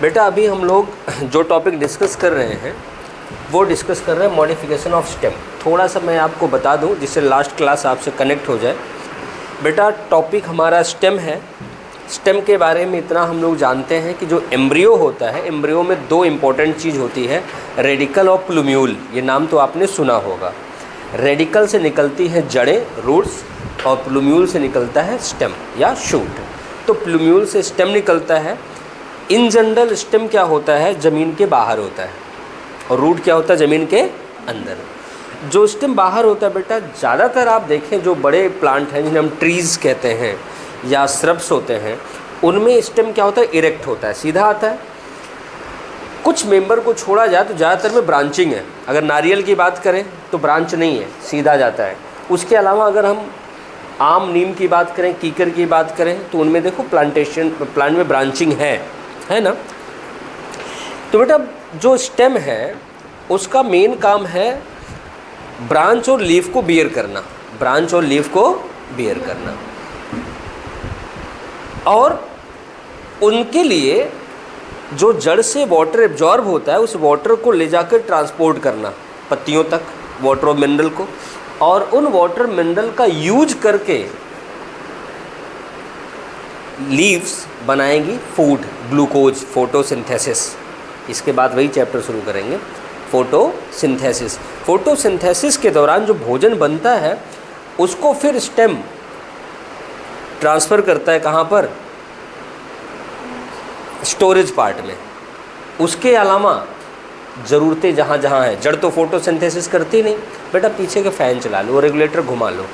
बेटा अभी हम लोग जो टॉपिक डिस्कस कर रहे हैं वो डिस्कस कर रहे हैं मॉडिफिकेशन ऑफ स्टेम। थोड़ा सा मैं आपको बता दूं जिससे लास्ट क्लास आपसे कनेक्ट हो जाए। बेटा टॉपिक हमारा स्टेम है। स्टेम के बारे में इतना हम लोग जानते हैं कि जो एम्ब्रियो होता है, एम्ब्रियो में दो इम्पोर्टेंट चीज़ होती है, रेडिकल और प्लूम्यूल। ये नाम तो आपने सुना होगा। रेडिकल से निकलती हैं जड़ें, रूट्स, और प्लूम्यूल से निकलता है स्टेम या शूट। तो प्लूम्यूल से स्टेम निकलता है। इन जनरल स्टेम क्या होता है, ज़मीन के बाहर होता है, और रूट क्या होता है, ज़मीन के अंदर। जो स्टेम बाहर होता है बेटा, ज़्यादातर आप देखें जो बड़े प्लांट हैं जिन्हें हम ट्रीज़ कहते हैं या श्रब्स होते हैं, उनमें स्टेम क्या होता है, इरेक्ट होता है, सीधा आता है। कुछ मेंबर को छोड़ा जाए तो ज़्यादातर में ब्रांचिंग है। अगर नारियल की बात करें तो ब्रांच नहीं है, सीधा जाता है। उसके अलावा अगर हम आम, नीम की बात करें, कीकर की बात करें, तो उनमें देखो प्लांट में ब्रांचिंग है ना। तो बेटा जो स्टेम है उसका मेन काम है ब्रांच और लीफ को बियर करना, ब्रांच और लीफ को बियर करना, और उनके लिए जो जड़ से वाटर एब्जॉर्ब होता है उस वाटर को ले जाकर ट्रांसपोर्ट करना पत्तियों तक, वाटर और मिनरल को, और उन वाटर मिनरल का यूज करके लीव्स बनाएंगी फूड, ग्लूकोज, फोटोसिंथेसिस। इसके बाद वही चैप्टर शुरू करेंगे, फोटोसिंथेसिस। फोटोसिंथेसिस के दौरान जो भोजन बनता है उसको फिर स्टेम ट्रांसफ़र करता है कहाँ पर, स्टोरेज पार्ट में। उसके अलावा ज़रूरतें जहाँ जहाँ हैं, जड़ तो फोटोसिंथेसिस करती नहीं बेटा, पीछे के फ़ैन चला लो, रेगुलेटर घुमा लो,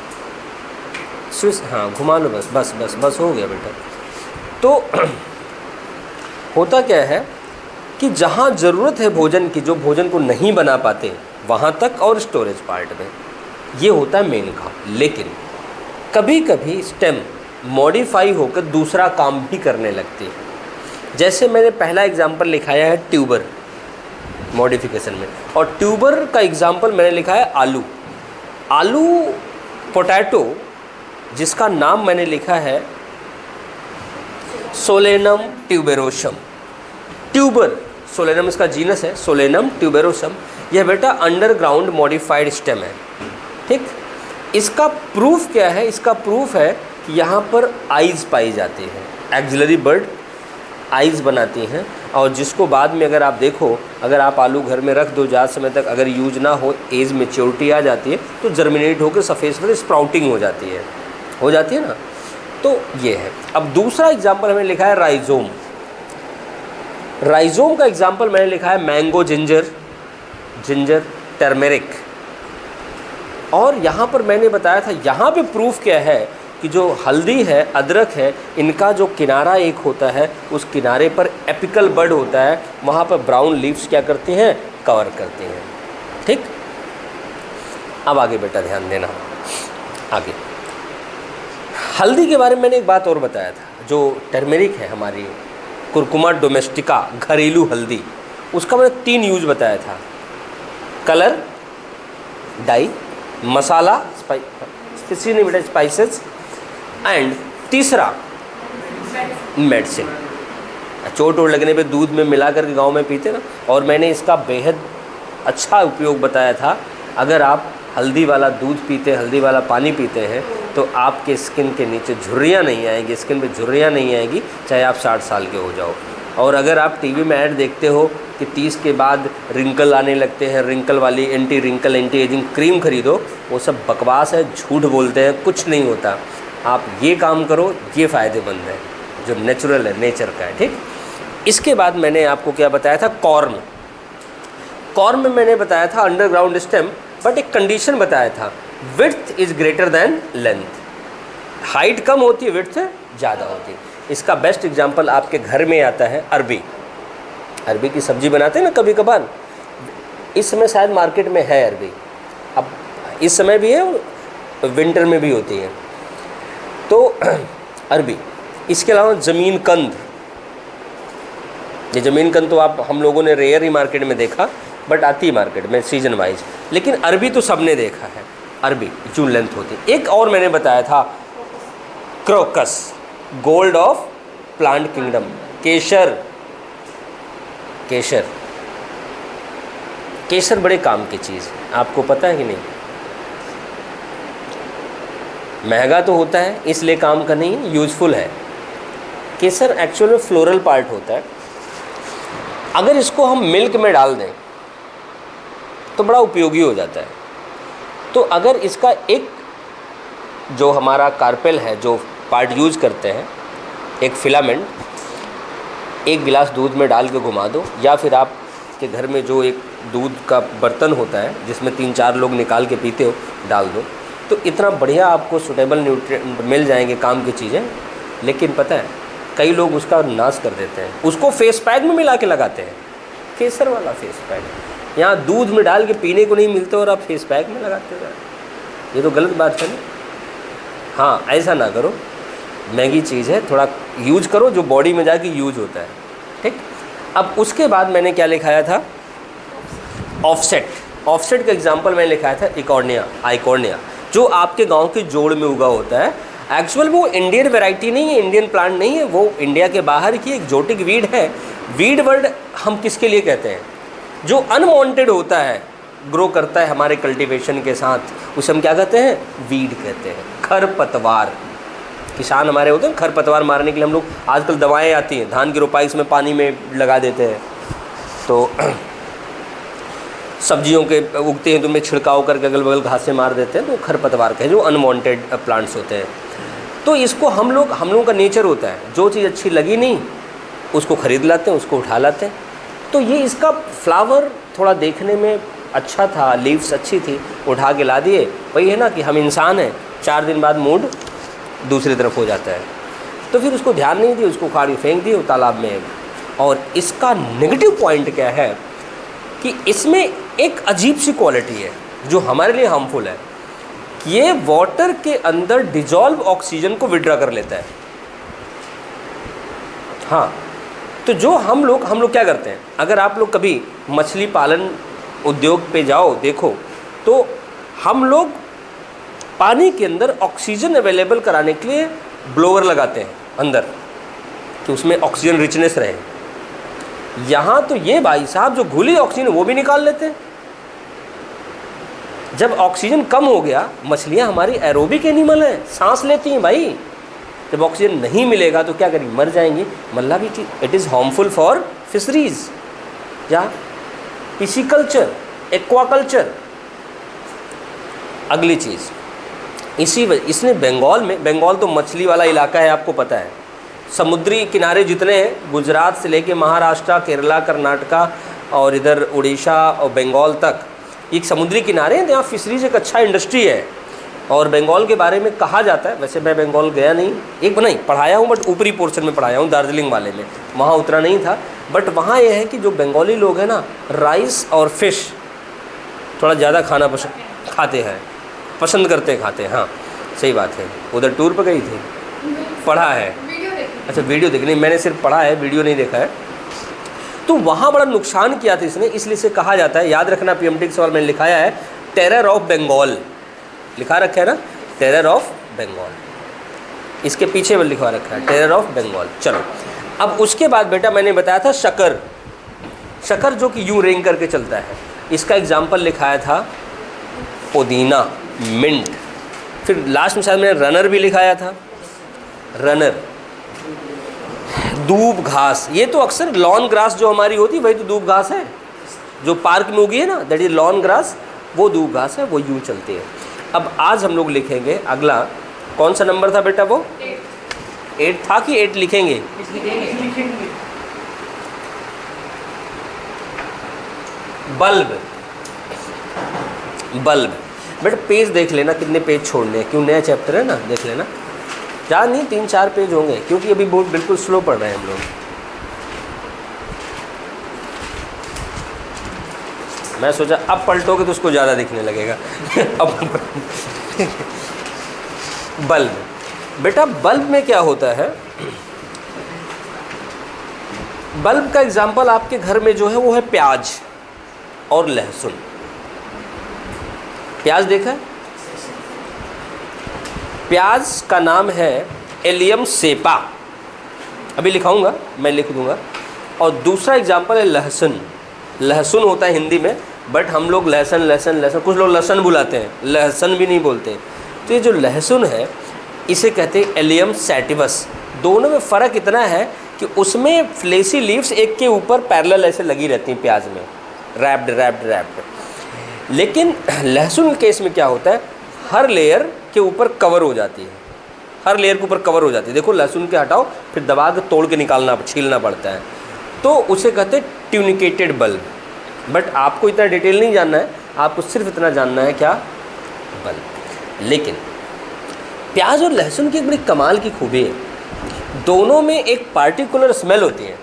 स्विच हाँ घुमा लो, बस हो गया बेटा। तो होता क्या है कि जहाँ ज़रूरत है भोजन की, जो भोजन को नहीं बना पाते वहाँ तक, और स्टोरेज पार्ट में, ये होता है मेन काम। लेकिन कभी कभी स्टेम मॉडिफाई होकर दूसरा काम भी करने लगती है। जैसे मैंने पहला एग्जाम्पल लिखाया है ट्यूबर मॉडिफिकेशन में, और ट्यूबर का एग्जाम्पल मैंने लिखा है आलू। आलू पोटैटो, जिसका नाम मैंने लिखा है सोलेनम ट्यूबेरोसम। ट्यूबर, सोलेनम इसका जीनस है, सोलेनम ट्यूबेरोसम। यह बेटा अंडरग्राउंड मॉडिफाइड स्टेम है, ठीक। इसका प्रूफ क्या है, इसका प्रूफ है कि यहाँ पर आइज़ पाई जाती हैं, एक्सिलरी बर्ड आइज़ बनाती हैं, और जिसको बाद में अगर आप देखो, अगर आप आलू घर में रख दो, ज़्यादा समय तक अगर यूज ना हो, एज मेच्योरिटी आ जाती है तो जर्मिनेट होकर सफ़ेद स्प्राउटिंग हो जाती है ना। तो ये है। अब दूसरा एग्जाम्पल हमें लिखा है राइजोम। राइजोम का एग्जाम्पल मैंने लिखा है मैंगो जिंजर टर्मेरिक। और यहाँ पर मैंने बताया था, यहाँ पे प्रूफ क्या है कि जो हल्दी है, अदरक है, इनका जो किनारा एक होता है, उस किनारे पर एपिकल बड होता है, वहाँ पर ब्राउन लीव्स क्या करती हैं, कवर करती हैं, ठीक। अब आगे बेटा ध्यान देना, आगे हल्दी के बारे में मैंने एक बात और बताया था, जो टर्मेरिक है हमारी, कुरकुमा डोमेस्टिका, घरेलू हल्दी, उसका मैंने 3 यूज बताया था, कलर, डाई, मसाला, किसी ने बेटा स्पाइसेस, एंड तीसरा मेडिसिन। चोट वोट लगने पे दूध में मिला करके गाँव में पीते ना, और मैंने इसका बेहद अच्छा उपयोग बताया था। अगर आप हल्दी वाला दूध पीते, हल्दी वाला पानी पीते हैं, तो आपके स्किन के नीचे झुर्रियाँ नहीं आएंगी, स्किन पे झुर्रियाँ नहीं आएंगी, चाहे आप 60 साल के हो जाओ। और अगर आप टीवी में ऐड देखते हो कि 30 के बाद रिंकल आने लगते हैं, रिंकल वाली anti wrinkle anti ageing cream खरीदो, वो सब बकवास है, झूठ बोलते हैं, कुछ नहीं होता। आप ये काम करो, ये फ़ायदेमंद है, जो नेचुरल है, नेचर का है, ठीक। इसके बाद मैंने आपको क्या बताया था, कॉर्न में मैंने बताया था अंडरग्राउंड स्टेम, बट एक कंडीशन बताया था, width is greater than length. Height कम होती है, विड्थ ज़्यादा होती है। इसका बेस्ट एग्जांपल आपके घर में आता है अरबी की सब्ज़ी बनाते हैं ना कभी कभार। इस समय शायद मार्केट में है अरबी, अब इस समय भी है, विंटर में भी होती है। तो अरबी, इसके अलावा ज़मीन कंद, ये ज़मीन कंद तो हम लोगों ने रेयर ही मार्केट में देखा, बट आती है मार्केट में सीजन वाइज। लेकिन अरबी तो सबने देखा है, अरबी जो लेंथ होती है। एक और मैंने बताया था crocus, gold of plant kingdom, केसर, केसर। केसर बड़े काम की चीज़ है, आपको पता है कि नहीं? महंगा तो होता है इसलिए काम का नहीं है, यूज़फुल है। केसर एक्चुअल में फ्लोरल पार्ट होता है। अगर इसको हम मिल्क में डाल दें तो बड़ा उपयोगी हो जाता है। तो अगर इसका एक जो हमारा कार्पेल है, जो पार्ट यूज़ करते हैं, एक फिलामेंट, एक गिलास दूध में डाल के घुमा दो, या फिर आपके घर में जो एक दूध का बर्तन होता है जिसमें 3-4 लोग निकाल के पीते हो, डाल दो, तो इतना बढ़िया आपको सूटेबल न्यूट्रिएंट मिल जाएंगे, काम की चीज़ें। लेकिन पता है कई लोग उसका नाश कर देते हैं, उसको फेस पैक में मिला के लगाते हैं। केसर वाला फेस पैक यहाँ दूध में डाल के पीने को नहीं मिलते और आप फेस पैक में लगाते हो, ये तो गलत बात है ना। हाँ, ऐसा ना करो, महंगी चीज़ है, थोड़ा यूज करो जो बॉडी में जाके यूज होता है, ठीक। अब उसके बाद मैंने क्या लिखाया था? ऑफसेट। ऑफसेट का एग्जांपल मैंने लिखाया था इकॉर्निया, आइकॉर्निया, जो आपके गांव के जोड़ में उगा होता है। एक्चुअल वो इंडियन वैरायटी नहीं है, इंडियन प्लांट नहीं है, वो इंडिया के बाहर की एक्जोटिक वीड है। वीड वर्ड हम किसके लिए कहते हैं? जो अनवांटेड होता है, ग्रो करता है हमारे कल्टीवेशन के साथ, उसे हम क्या कहते हैं? वीड कहते हैं, खरपतवार। किसान हमारे होते हैं, खरपतवार मारने के लिए हम लोग आजकल दवाएं आती हैं, धान की रोपाई इसमें पानी में लगा देते हैं, तो सब्जियों के उगते हैं तो उनमें छिड़काव करके अगल बगल घासें मार देते हैं, तो खरपतवार के जो अनवांटेड प्लांट्स होते हैं। तो इसको हम लोगों का नेचर होता है, जो चीज़ अच्छी लगी नहीं उसको ख़रीद लाते हैं, उसको उठा लाते हैं। तो ये इसका फ्लावर थोड़ा देखने में अच्छा था, लीव्स अच्छी थी, उठा के ला दिए। वही है ना कि हम इंसान हैं, 4 दिन बाद मूड दूसरी तरफ हो जाता है, तो फिर उसको ध्यान नहीं दिए, उसको उखाड़ के फेंक दिए तालाब में। और इसका नेगेटिव पॉइंट क्या है कि इसमें एक अजीब सी क्वालिटी है जो हमारे लिए हार्मफुल है। ये वाटर के अंदर डिजॉल्व ऑक्सीजन को विड्रा कर लेता है। हाँ, तो जो हम लोग क्या करते हैं, अगर आप लोग कभी मछली पालन उद्योग पे जाओ, देखो तो हम लोग पानी के अंदर ऑक्सीजन अवेलेबल कराने के लिए ब्लोअर लगाते हैं अंदर, कि उसमें ऑक्सीजन रिचनेस रहे। यहाँ तो ये भाई साहब जो घुली ऑक्सीजन वो भी निकाल लेते हैं। जब ऑक्सीजन कम हो गया, मछलियाँ हमारी एरोबिक एनिमल हैं, सांस लेती हैं भाई, जब ऑक्सीजन नहीं मिलेगा तो क्या करेंगी? मर जाएंगी। मल्ला भी कि it is harmful for fisheries या पिसिकल्चर, एक्वाकल्चर। अगली चीज़ इसने बंगाल तो मछली वाला इलाका है, आपको पता है। समुद्री किनारे जितने हैं, गुजरात से लेके महाराष्ट्र, केरला, कर्नाटका और इधर उड़ीसा और बंगाल तक, एक समुद्री किनारे हैं, यहाँ फिशरीज एक अच्छा इंडस्ट्री है। और बंगाल के बारे में कहा जाता है, वैसे मैं बंगाल गया नहीं, एक नहीं पढ़ाया हूँ, बट ऊपरी पोर्शन में पढ़ाया हूँ, दार्जिलिंग वाले में, वहाँ उतना नहीं था। बट वहाँ ये है कि जो बंगाली लोग हैं ना, राइस और फिश थोड़ा ज़्यादा खाना पसंद करते हैं, खाते हैं। हाँ, सही बात है। उधर टूर पर गई थी, पढ़ा है? अच्छा, वीडियो देखनी, मैंने सिर्फ पढ़ा है, वीडियो नहीं देखा है। तो वहाँ बड़ा नुकसान किया था इसने, इसलिए इसे कहा जाता है, याद रखना, पीएमटी के सवाल मैंने लिखाया है, टेरर ऑफ बंगाल लिखा रखा है ना, टेरर ऑफ बंगाल, इसके पीछे भी लिखवा रखा है, टेरर ऑफ बंगाल। चलो, अब उसके बाद बेटा मैंने बताया था शक्कर जो कि यूं रेंग करके चलता है, इसका एग्जाम्पल लिखाया था पुदीना, मिंट। फिर लास्ट में शायद मैंने रनर भी लिखाया था, रनर, दूब घास। ये तो अक्सर लॉन ग्रास जो हमारी होती है वही तो दूब घास है, जो पार्क में उगी है ना, दैट इज लॉन ग्रास, वो दूब घास है, वो यूं चलती है। अब आज हम लोग लिखेंगे अगला, कौन सा नंबर था बेटा? वो 8 था कि 8 लिखेंगे? बल्ब। बेटा पेज देख लेना, कितने पेज छोड़ने हैं, क्यों नया चैप्टर है ना, देख लेना, ज़्यादा नहीं 3-4 पेज होंगे, क्योंकि अभी बहुत बिल्कुल स्लो पढ़ रहे हैं हम लोग। मैं सोचा अब पलटोगे तो उसको ज़्यादा दिखने लगेगा। अब बल्ब, बेटा बल्ब में क्या होता है? बल्ब का एग्जाम्पल आपके घर में जो है वो है प्याज और लहसुन। प्याज देखा? प्याज का नाम है एलियम सेपा, अभी लिखाऊंगा, मैं लिख दूंगा। और दूसरा एग्जाम्पल है लहसुन। लहसुन होता है हिंदी में, बट हम लोग लहसुन लहसुन लहसुन, कुछ लोग लहसुन बुलाते हैं, लहसुन भी नहीं बोलते। तो ये जो लहसुन है इसे कहते हैं एलियम सैटिवस। दोनों में फ़र्क इतना है कि उसमें फ्लेसी लीव्स एक के ऊपर पैरेलल ऐसे लगी रहती हैं प्याज में, रैप्ड रैप्ड रैप्ड। लेकिन लहसुन के केस में क्या होता है, हर लेयर के ऊपर कवर हो जाती है, हर लेयर के ऊपर कवर हो जाती है। देखो लहसुन के हटाओ, फिर दबा के तोड़ के निकालना, छीलना पड़ता है, तो उसे कहते हैं ट्यूनिकेटेड बल्ब। बट आपको इतना डिटेल नहीं जानना है, आपको सिर्फ इतना जानना है क्या, बल्ब। लेकिन प्याज और लहसुन की एक बड़ी कमाल की खूबी है, दोनों में एक पार्टिकुलर स्मेल होती है।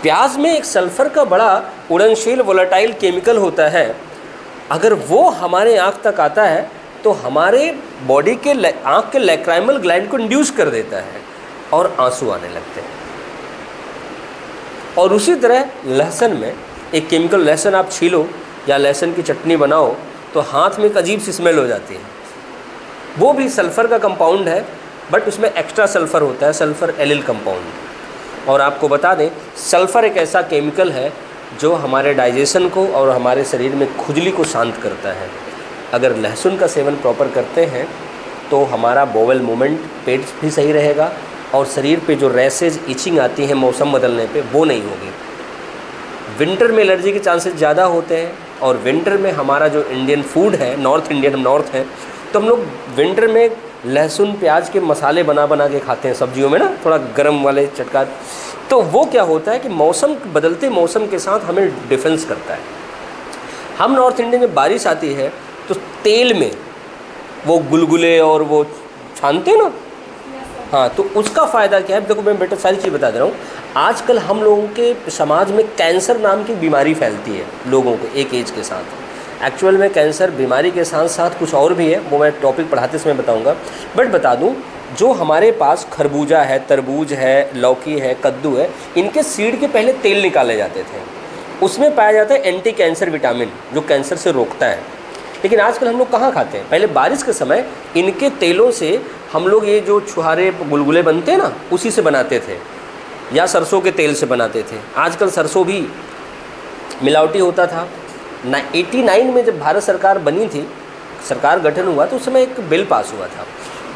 प्याज में एक सल्फ़र का बड़ा उड़नशील वोलेटाइल केमिकल होता है, अगर वो हमारे आँख तक आता है तो हमारे बॉडी के आँख के लैक्राइमल ग्लैंड को इंड्यूस कर देता है और आंसू आने लगते हैं। और उसी तरह लहसुन में एक केमिकल, लहसुन आप छीलो या लहसुन की चटनी बनाओ तो हाथ में एक अजीब सी स्मेल हो जाती है। वो भी सल्फ़र का कंपाउंड है, बट उसमें एक्स्ट्रा सल्फ़र होता है, सल्फ़र एलिल कंपाउंड। और आपको बता दें, सल्फ़र एक ऐसा केमिकल है जो हमारे डाइजेशन को और हमारे शरीर में खुजली को शांत करता है। अगर लहसुन का सेवन प्रॉपर करते हैं तो हमारा बोवेल मूवमेंट, पेट भी सही रहेगा और शरीर पे जो रैसेज, इचिंग आती है मौसम बदलने पे, वो नहीं होगी। विंटर में एलर्जी के चांसेस ज़्यादा होते हैं, और विंटर में हमारा जो इंडियन फूड है, नॉर्थ इंडियन, हम नॉर्थ हैं, तो हम लोग विंटर में लहसुन प्याज के मसाले बना बना के खाते हैं सब्जियों में ना, थोड़ा गर्म वाले चटका। तो वो क्या होता है कि मौसम, बदलते मौसम के साथ हमें डिफेंस करता है। हम नॉर्थ इंडियन में बारिश आती है तो तेल में वो गुलगुले और वो छानते हैं ना, हाँ, तो उसका फ़ायदा क्या है। देखो मैं बेटा सारी चीज़ बता दे रहा हूँ। आजकल हम लोगों के समाज में कैंसर नाम की बीमारी फैलती है लोगों को एक एज के साथ। एक्चुअल में कैंसर बीमारी के साथ साथ कुछ और भी है, वो मैं टॉपिक पढ़ाते समय बताऊंगा। बट बता दूं, जो हमारे पास खरबूजा है, तरबूज है, लौकी है, कद्दू है, इनके सीड के पहले तेल निकाले जाते थे। उसमें पाया जाता है एंटी कैंसर विटामिन, जो कैंसर से रोकता है। लेकिन आजकल हम लोग कहाँ खाते हैं, पहले बारिश के समय इनके तेलों से हम लोग ये जो छुहारे गुलगुले बनते हैं ना, उसी से बनाते थे, या सरसों के तेल से बनाते थे। आजकल सरसों भी मिलावटी होता था। 89 में जब भारत सरकार बनी थी, सरकार गठन हुआ, तो उस समय एक बिल पास हुआ था।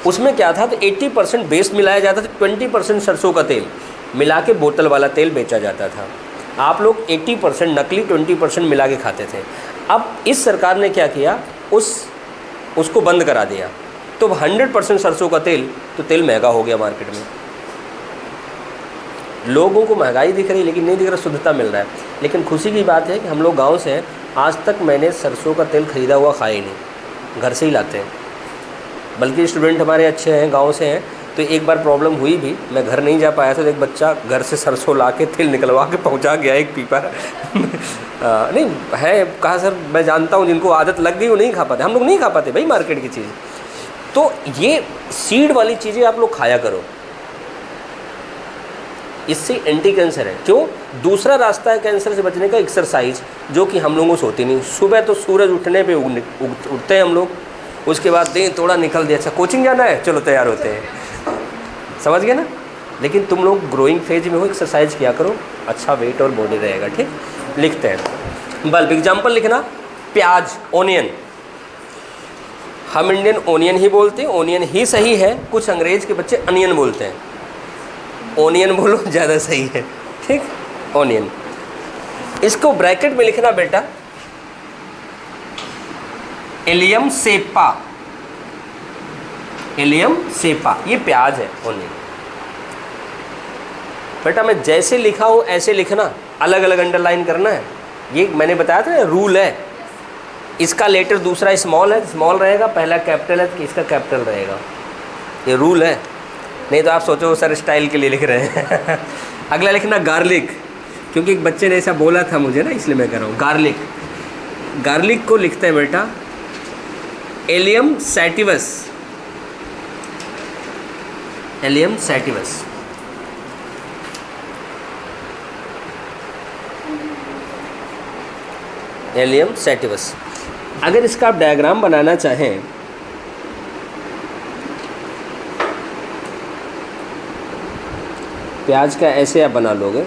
उसमें क्या था, तो 80% बेस मिलाया जाता था, 20% सरसों का तेल मिला के बोतल वाला तेल बेचा जाता था। आप लोग 80% नकली, 20% मिला के खाते थे। अब इस सरकार ने क्या किया, उसको बंद करा दिया, तो 100% सरसों का तेल, तो तेल महंगा हो गया मार्केट में। लोगों को महंगाई दिख रही, लेकिन नहीं दिख रहा शुद्धता मिल रहा है। लेकिन खुशी की बात है कि हम लोग गांव से हैं, आज तक मैंने सरसों का तेल ख़रीदा हुआ खाया ही नहीं, घर से ही लाते हैं। बल्कि स्टूडेंट हमारे अच्छे हैं, गांव से हैं, तो एक बार प्रॉब्लम हुई भी, मैं घर नहीं जा पाया था, तो एक बच्चा घर से सरसों ला के तेल निकलवा के पहुंचा गया, एक पीपा नहीं है, कहा सर मैं जानता हूं जिनको आदत लग गई वो नहीं खा पाते, हम लोग नहीं खा पाते भाई मार्केट की चीज़। तो ये सीड वाली चीज़ें आप लोग खाया करो, इससे एंटी कैंसर है। क्यों? दूसरा रास्ता है कैंसर से बचने का, एक्सरसाइज, जो कि हम लोगों से होती नहीं। सुबह तो सूरज उठने पे उठते हैं हम लोग, उसके बाद दें थोड़ा निकल दिया, अच्छा कोचिंग जाना है, चलो तैयार होते हैं, समझ गए ना। लेकिन तुम लोग ग्रोइंग फेज में हो, एक्सरसाइज किया करो, अच्छा वेट और बॉडी रहेगा। ठीक, लिखते हैं बल्ब। एग्जाम्पल लिखना, प्याज, ओनियन। हम इंडियन ओनियन ही बोलते हैं, ओनियन ही सही है। कुछ अंग्रेज के बच्चे अनियन बोलते हैं, ओनियन बोलो ज़्यादा सही है। ठीक, ओनियन। इसको ब्रैकेट में लिखना बेटा, एलियम सेपा, एलियम सेपा, ये प्याज है, ओनियन। बेटा मैं जैसे लिखा हूँ ऐसे लिखना, अलग अलग अंडरलाइन करना है। ये मैंने बताया था, रूल है। इसका लेटर दूसरा स्मॉल है, स्मॉल रहेगा, पहला कैपिटल है तो इसका कैपिटल रहेगा, ये रूल है। नहीं तो आप सोचो सर स्टाइल के लिए लिख रहे हैं। अगला लिखना गार्लिक, क्योंकि एक बच्चे ने ऐसा बोला था मुझे ना, इसलिए मैं कर रहा हूँ। गार्लिक, गार्लिक को लिखते हैं बेटा allium sativus, allium sativus. Allium sativus. अगर इसका आप डायग्राम बनाना चाहें, प्याज का ऐसे आप बना लोगे,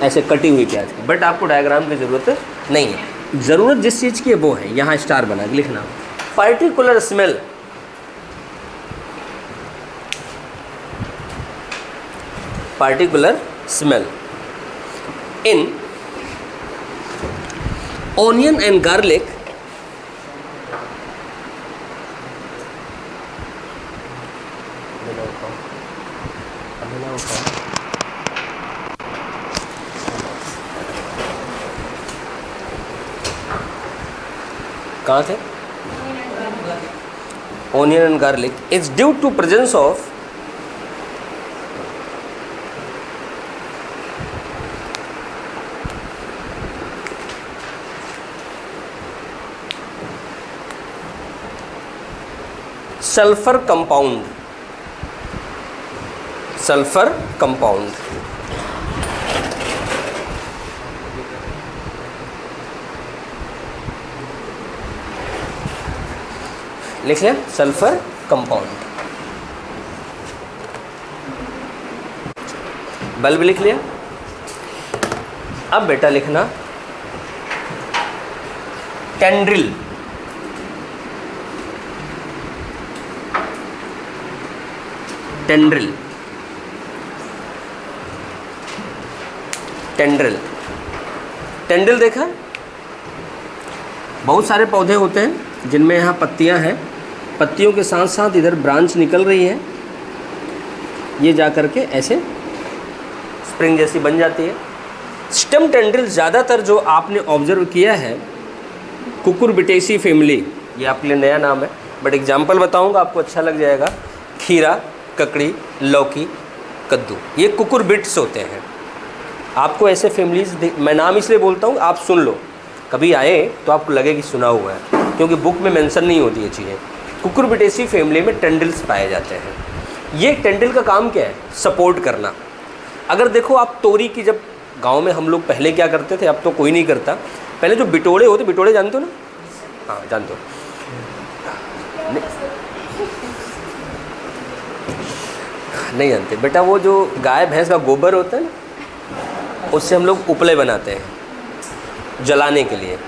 ऐसे कटी हुई प्याज की, बट आपको डायग्राम की ज़रूरत नहीं है। ज़रूरत जिस चीज़ की है वो है, यहाँ स्टार बना के लिखना। Particular smell, particular smell in onion and garlic कहाँ थे? Onion and garlic is due to presence of sulphur compound, sulphur compound. लिख लिया, सल्फर कंपाउंड। बल्ब लिख लिया। अब बेटा लिखना टेंड्रिल, टेंड्रिल, टेंड्रिल। टेंड्रिल देखा, बहुत सारे पौधे होते हैं जिनमें यहाँ पत्तियाँ हैं, पत्तियों के साथ साथ इधर ब्रांच निकल रही है, ये जा कर के ऐसे स्प्रिंग जैसी बन जाती है। स्टेम टेंड्रिल ज़्यादातर जो आपने ऑब्जर्व किया है कुकुरबिटेसी फैमिली, ये आपके लिए नया नाम है, बट एग्जाम्पल बताऊंगा आपको अच्छा लग जाएगा। खीरा, ककड़ी, लौकी, कद्दू, ये कुकुरबिट्स होते हैं। आपको ऐसे फैमिलीज, मैं नाम इसलिए बोलता हूँ आप सुन लो, कभी आए तो आपको लगे कि सुना हुआ है, क्योंकि बुक में मेंशन नहीं होती ये चीज़ें। कुकुरबिटेसी फैमिली में टेंड्रिल्स पाए जाते हैं। ये टेंड्रिल का काम क्या है? सपोर्ट करना। अगर देखो आप तोरी की, जब गांव में हम लोग पहले क्या करते थे, अब तो कोई नहीं करता, पहले जो बिटोड़े होते, बिटोड़े जानते हो ना? हाँ जानते हो। नहीं जानते बेटा, वो जो गाय भैंस का गोबर होता है ना, उससे हम लोग उपले बनाते हैं जलाने के लिए,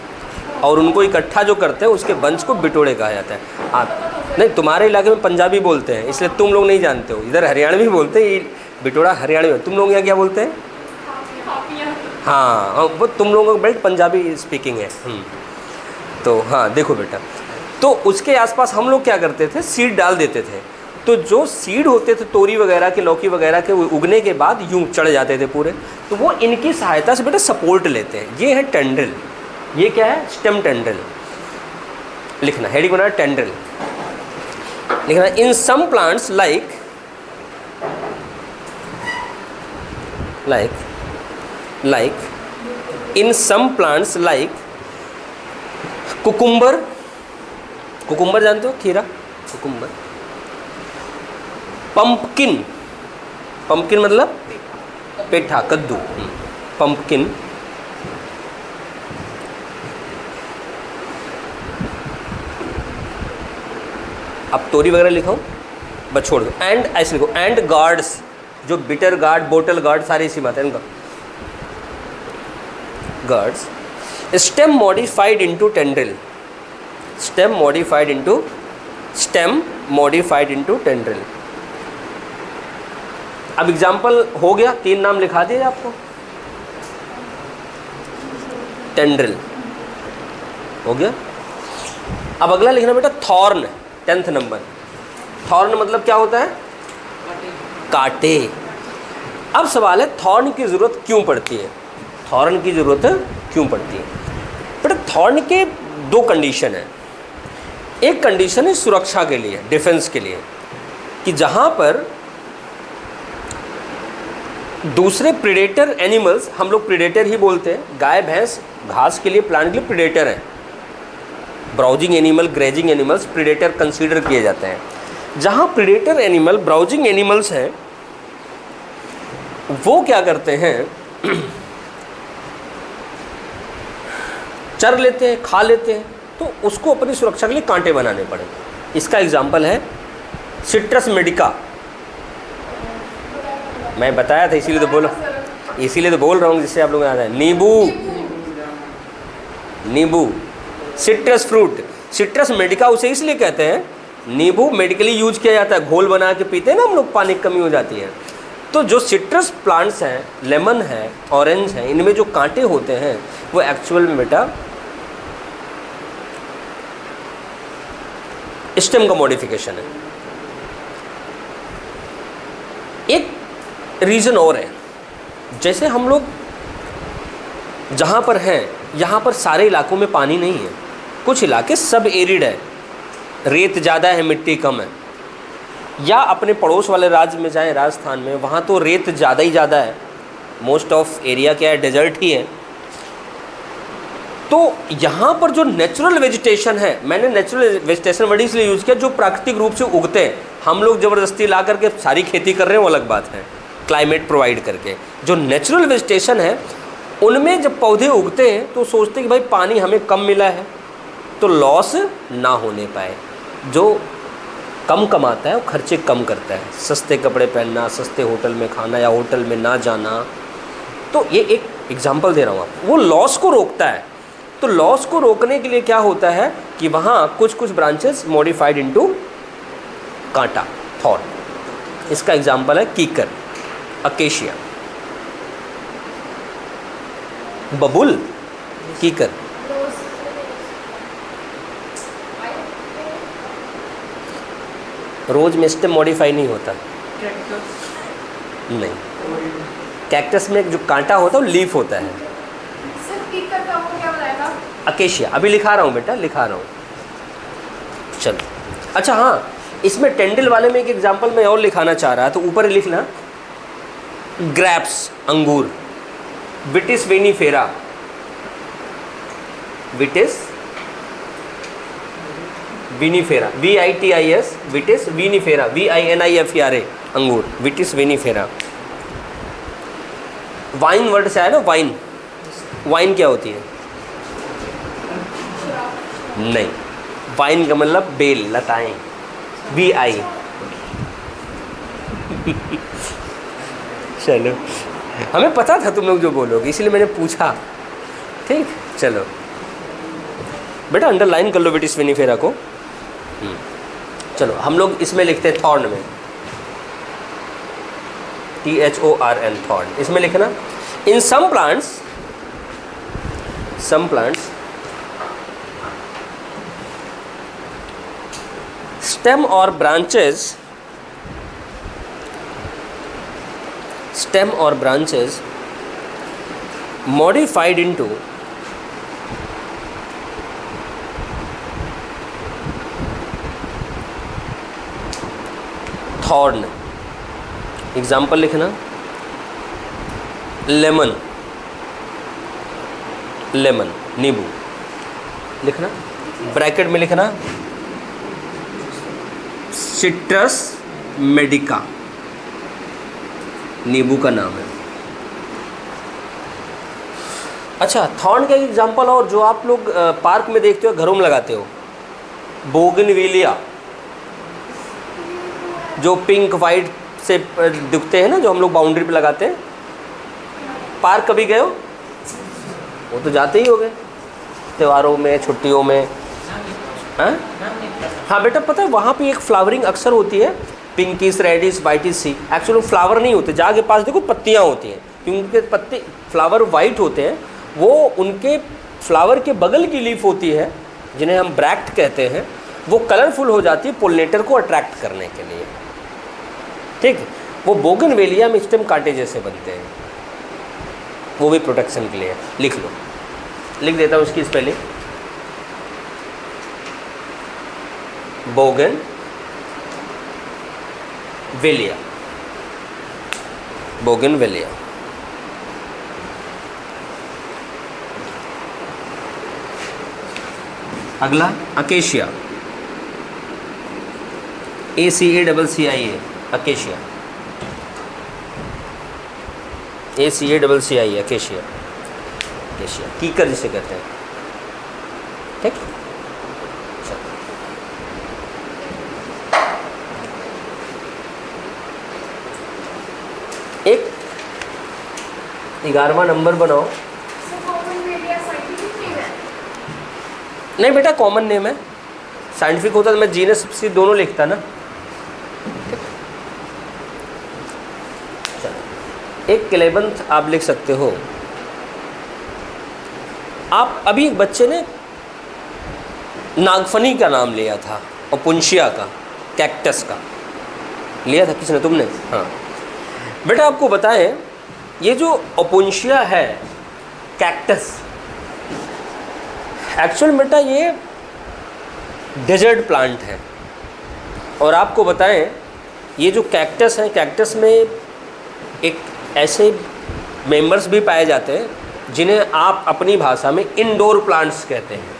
और उनको इकट्ठा जो करते हैं उसके बंच को बिटोड़े कहा जाता है। आप नहीं, तुम्हारे इलाके में पंजाबी बोलते हैं इसलिए तुम लोग नहीं जानते हो, इधर हरियाणवी बोलते हैं, ये बिटोड़ा हरियाणवी में। तुम लोग यहाँ क्या बोलते हैं? हाँ, वो तुम लोगों का बेल्ट पंजाबी स्पीकिंग है। तो हाँ देखो बेटा, तो उसके आसपास हम लोग क्या करते थे, सीड डाल देते थे। तो जो सीड होते थे तोरी वगैरह के, लौकी वगैरह के, उगने के बाद यूँ चढ़ जाते थे पूरे, तो वो इनकी सहायता से बेटा सपोर्ट लेते हैं। ये है टेंड्रिल। ये क्या है? Stem tendril. लिखना, हेडिंग बना टेंड्रिल। लिखना in some plants like in some plants like cucumber, cucumber जानते हो? खीरा, कुकुम्बर। पंपकिन, पंपकिन मतलब पेठा, कद्दू, पंपकिन। अब तोरी वगैरह लिखो, बस छोड़ दो। एंड ऐसे लिखो, एंड गार्ड्स, जो बिटर गार्ड, बोटल गार्ड, सारी इसी बात है इनका। Guards stem modified into tendril, stem modified into tendril. अब एग्जाम्पल हो गया, 3 नाम लिखा दिए आपको। टेंड्रिल हो गया। अब अगला लिखना बेटा थॉर्न, 10th नंबर। थॉर्न मतलब क्या होता है? कांटे। अब सवाल है थॉर्न की ज़रूरत क्यों पड़ती है? थॉर्न की ज़रूरत क्यों पड़ती है बेटा? थॉर्न के 2 कंडीशन है। एक कंडीशन है सुरक्षा के लिए, डिफेंस के लिए, कि जहाँ पर दूसरे प्रेडेटर एनिमल्स, हम लोग प्रेडेटर ही बोलते हैं, गाय भैंस घास के लिए, प्लांट के लिए प्रेडेटर हैं। Browsing animal, grazing animals predator consider किए जाते हैं। जहाँ प्रेडेटर एनिमल, ब्राउजिंग एनिमल्स हैं, वो क्या करते हैं, चर लेते हैं, खा लेते हैं, तो उसको अपनी सुरक्षा के लिए कांटे बनाने पड़े। इसका एग्जाम्पल है सिट्रस मेडिका। मैं बताया था इसीलिए तो बोल रहा हूँ जिससे आप लोग याद है। नींबू सिट्रस फ्रूट, सिट्रस मेडिका उसे इसलिए कहते हैं, नींबू मेडिकली यूज किया जाता है, घोल बना के पीते हैं ना हम लोग, पानी की कमी हो जाती है। तो जो सिट्रस प्लांट्स हैं, लेमन है, ऑरेंज है, इनमें जो कांटे होते हैं वो एक्चुअल में बेटा स्टेम का मॉडिफिकेशन है। एक रीजन और है, जैसे हम लोग जहाँ पर हैं यहाँ पर सारे इलाकों में पानी नहीं है, कुछ इलाके सब एरिड है, रेत ज़्यादा है, मिट्टी कम है। या अपने पड़ोस वाले राज्य में जाएं, राजस्थान में, वहाँ तो रेत ज़्यादा ही ज़्यादा है, मोस्ट ऑफ एरिया क्या है, डेजर्ट ही है। तो यहाँ पर जो नेचुरल वेजिटेशन है, मैंने नेचुरल वेजिटेशन वर्ड इसलिए यूज़ किया, जो प्राकृतिक रूप से उगते हैं। हम लोग ज़बरदस्ती ला करके सारी खेती कर रहे हैं वो अलग बात है, क्लाइमेट प्रोवाइड करके। जो नेचुरल वेजिटेशन है उनमें जब पौधे उगते हैं तो सोचते हैं कि भाई पानी हमें कम मिला है तो लॉस ना होने पाए। जो कम कमाता है वो खर्चे कम करता है, सस्ते कपड़े पहनना, सस्ते होटल में खाना या होटल में ना जाना। तो ये एक एग्जांपल दे रहा हूँ आपको, वो लॉस को रोकता है। तो लॉस को रोकने के लिए क्या होता है कि वहाँ कुछ कुछ ब्रांचेस मॉडिफाइड इनटू कांटा, थॉर्न। इसका एग्जांपल है कीकर, अकेशिया, बबुल, कीकर। रोज में स्टेम मॉडिफाई नहीं होता, नहीं। कैक्टस में जो कांटा होता है वो लीफ होता है। अकेशिया अभी लिखा रहा हूँ बेटा, लिखा रहा हूँ, चलो। अच्छा हाँ, इसमें टेंडल वाले में एक एग्जांपल मैं और लिखाना चाह रहा, तो ऊपर लिखना ग्रैप्स, अंगूर, विटिस विनिफेरा, विटिस विनिफेरा, VITIS, विटिस विनिफेरा, VINIFERA, अंगूर, विटिस विनिफेरा। वाइन वर्ड से आया ना, वाइन। वाइन क्या होती है? नहीं, वाइन का मतलब बेल, लताएं, VI। चलो, हमें पता था तुम लोग जो बोलोगे इसलिए मैंने पूछा, ठीक। चलो बेटा अंडरलाइन कर लो विटिस विनिफेरा को। चलो हम लोग इसमें लिखते हैं थॉर्न में, THORN, थॉर्न। इसमें लिखना in some plants stem or branches modified into thorn. Example लिखना लेमन, नींबू लिखना, ब्रैकेट में लिखना सिट्रस मेडिका, नींबू का नाम है। अच्छा, थॉर्न का एग्जाम्पल और जो आप लोग पार्क में देखते हो, घरों में लगाते हो, बोगनविलिया, जो पिंक वाइट से दिखते हैं ना, जो हम लोग बाउंड्री पे लगाते हैं। पार्क कभी गए हो? वो तो जाते ही होगे त्योहारों में, छुट्टियों में। हाँ बेटा, पता है वहाँ पे एक फ्लावरिंग अक्सर होती है, पिंकिश, रेडिश, वाइटिश सी। एक्चुअली फ्लावर नहीं होते, जाके पास देखो पत्तियाँ होती हैं, क्योंकि उनके पत्ते फ्लावर वाइट होते हैं। वो उनके फ्लावर के बगल की लीफ होती है, जिन्हें हम ब्रैक्ट कहते हैं, वो कलरफुल हो जाती है पोलिनेटर को अट्रैक्ट करने के लिए, ठीक। वो बोगनवेलिया में स्टेम कांटे जैसे बनते हैं, वो भी प्रोटेक्शन के लिए। लिख लो, लिख देता हूँ उसकी स्पेलिंग, बोगनवेलिया। अगला acacia, ACACCIA, acacia, ACACCIA, acacia, कीकर जिसे कहते हैं, ठीक। 11वां नंबर बनाओ। नहीं बेटा, कॉमन नेम है। साइंटिफिक होता तो मैं जीनस स्पीसीज दोनों लिखता ना। एक क्लेबंथ आप लिख सकते हो। आप अभी एक बच्चे ने नागफनी का नाम लिया था, ओपुंशिया का, कैक्टस का लिया था, किसने? तुमने। हाँ बेटा, आपको बताएं, ये जो ओपुंशिया है, कैक्टस, एक्चुअल बेटा ये डेजर्ट प्लांट है। और आपको बताएं, ये जो कैक्टस है, कैक्टस में एक ऐसे मेंबर्स भी पाए जाते हैं जिन्हें आप अपनी भाषा में इंडोर प्लांट्स कहते हैं।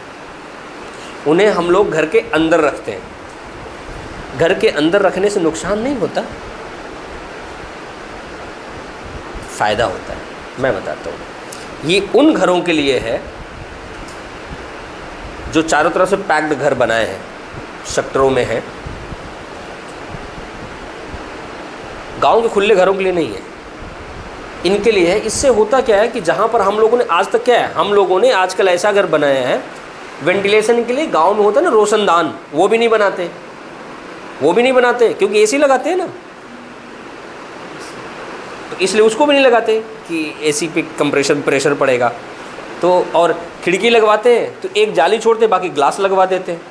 उन्हें हम लोग घर के अंदर रखते हैं। घर के अंदर रखने से नुकसान नहीं होता, फ़ायदा होता है। मैं बताता हूँ। ये उन घरों के लिए है जो चारों तरफ से पैक्ड घर बनाए हैं, सेक्टरों में है। गांव के खुले घरों के लिए नहीं है, इनके लिए है। इससे होता क्या है कि जहाँ पर हम लोगों ने आज तक, क्या है, हम लोगों ने आजकल ऐसा घर बनाया है वेंटिलेशन के लिए। गांव में होता है ना रोशनदान, वो भी नहीं बनाते, वो भी नहीं बनाते क्योंकि एसी लगाते हैं ना, तो इसलिए उसको भी नहीं लगाते कि एसी पे कंप्रेशर प्रेशर पड़ेगा। तो और खिड़की लगवाते हैं तो एक जाली छोड़ते, बाकी ग्लास लगवा देते हैं।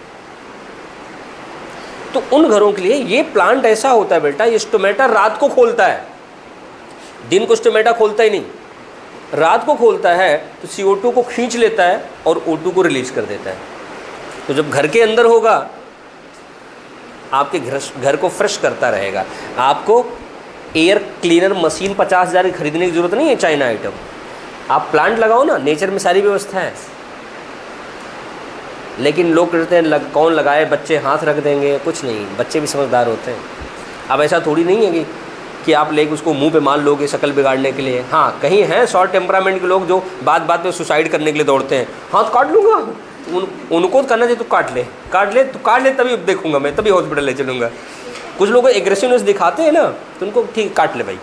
तो उन घरों के लिए ये प्लांट ऐसा होता है बेटा, ये स्टोमेटा रात को खोलता है, दिन को स्टोमेटा खोलता ही नहीं, रात को खोलता है तो CO2 को खींच लेता है और O2 को रिलीज कर देता है। तो जब घर के अंदर होगा, आपके घर को फ्रेश करता रहेगा। आपको एयर क्लीनर मशीन 50,000 की खरीदने की ज़रूरत नहीं है, चाइना आइटम। आप प्लांट लगाओ ना, नेचर में सारी व्यवस्था है। लेकिन लोग कहते हैं कौन लगाए, बच्चे हाथ रख देंगे। कुछ नहीं, बच्चे भी समझदार होते हैं। अब ऐसा थोड़ी नहीं है कि आप लेके उसको मुंह पे मान लोगे शक्ल बिगाड़ने के लिए। हाँ, कहीं हैं शॉर्ट टेम्परामेंट के लोग जो बात बात पे सुसाइड करने के लिए दौड़ते हैं, हाथ काट लूँगा। उनको करना चाहिए तो काट ले तभी देखूंगा मैं, तभी हॉस्पिटल ले चलूँगा। कुछ लोग एग्रेसिवनेस दिखाते हैं ना, तो उनको ठीक काट ले भाई,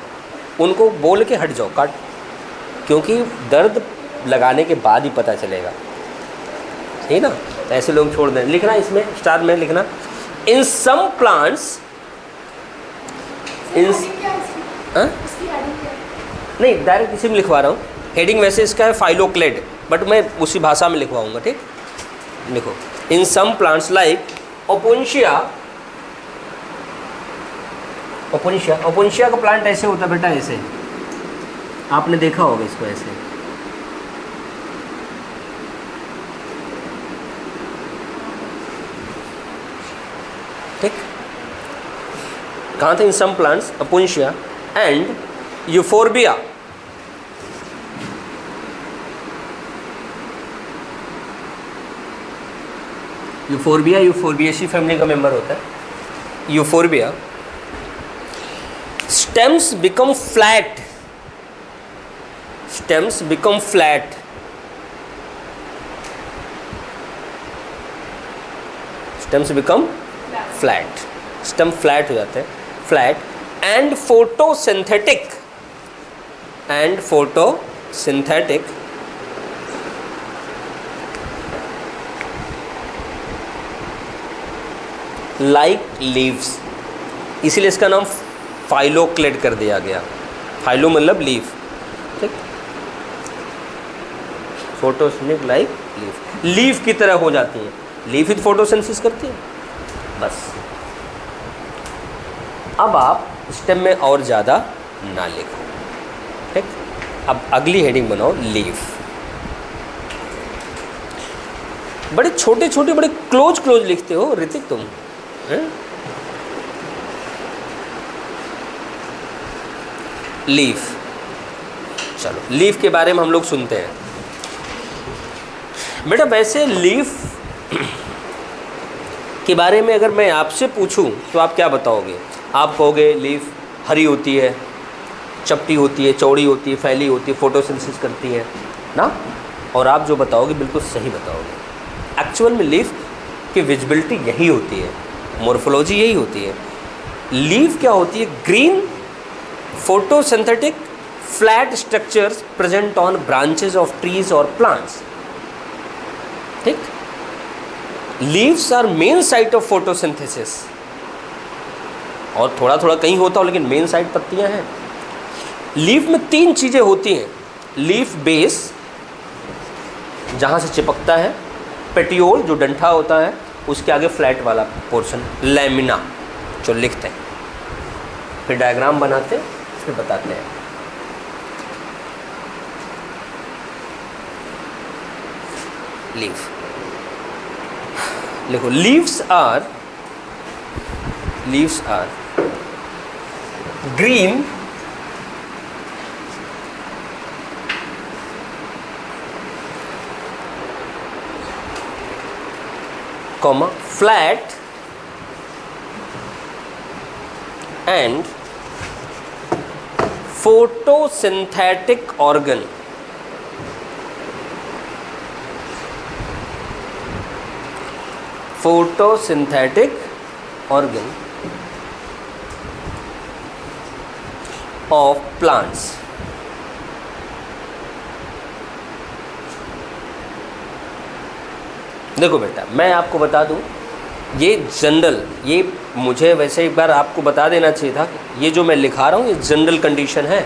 उनको बोल के हट जाओ, काट, क्योंकि दर्द लगाने के बाद ही पता चलेगा, ठीक ना। ऐसे लोग छोड़ दें। लिखना इसमें स्टार में लिखना, इन सम प्लांट्स, इन नहीं डायरेक्ट इसी में लिखवा रहा हूँ। हेडिंग वैसे इसका है फाइलोक्लेड, बट मैं उसी भाषा में लिखवाऊंगा। ठीक, लिखो, in some plants like opuntia. Opuntia का प्लांट ऐसे होता है बेटा, ऐसे आपने देखा होगा इसको, ऐसे। ठीक, कहाँ थे? In some plants, opuntia and euphorbia. Euphorbiaceae family का मेंबर होता है। Euphorbia stems become flat, stems become flat, stems become flat, stem flat हो जाते हैं, flat and photosynthetic, and photosynthetic like leaves. इसीलिए इसका नाम फाइलोक्लेड कर दिया गया। फाइलो मतलब लीफ, ठीक, फोटोसिंथेटिक लाइक लीफ, लीफ की तरह हो जाती है। लीफ ही फोटोसिंथेसिस करती है, बस। अब आप स्टेम में और ज़्यादा ना लिखो, ठीक। अब अगली हेडिंग बनाओ, लीफ। बड़े छोटे छोटे, बड़े क्लोज लिखते हो ऋतिक तुम, हैं? लीफ। चलो, लीफ के बारे में हम लोग सुनते हैं बेटा। वैसे लीफ के बारे में अगर मैं आपसे पूछूं तो आप क्या बताओगे? आप कहोगे लीफ हरी होती है, चपटी होती है, चौड़ी होती है, फैली होती है, फोटोसिंथेसिस करती है ना। और आप जो बताओगे बिल्कुल सही बताओगे। एक्चुअल में लीफ की विजिबिलिटी यही होती है, मॉर्फोलॉजी यही होती है। लीफ क्या होती है? Green photosynthetic flat structures present on branches of trees और प्लांट्स। ठीक, leaves are main site of photosynthesis, और थोड़ा थोड़ा कहीं होता हो लेकिन मेन साइट पत्तियां हैं। लीफ में 3 चीज़ें होती हैं, लीफ बेस जहाँ से चिपकता है, पेटियोल जो डंठा होता है, उसके आगे फ्लैट वाला पोर्शन लैमिना जो लिखते हैं, फिर डायग्राम बनाते हैं, फिर बताते हैं। लीफ लिखो, leaves are green comma flat and photosynthetic organ of plants। देखो बेटा, मैं आपको बता दूं, ये जनरल, ये मुझे वैसे एक बार आपको बता देना चाहिए था, ये जो मैं लिखा रहा हूँ ये जनरल कंडीशन है।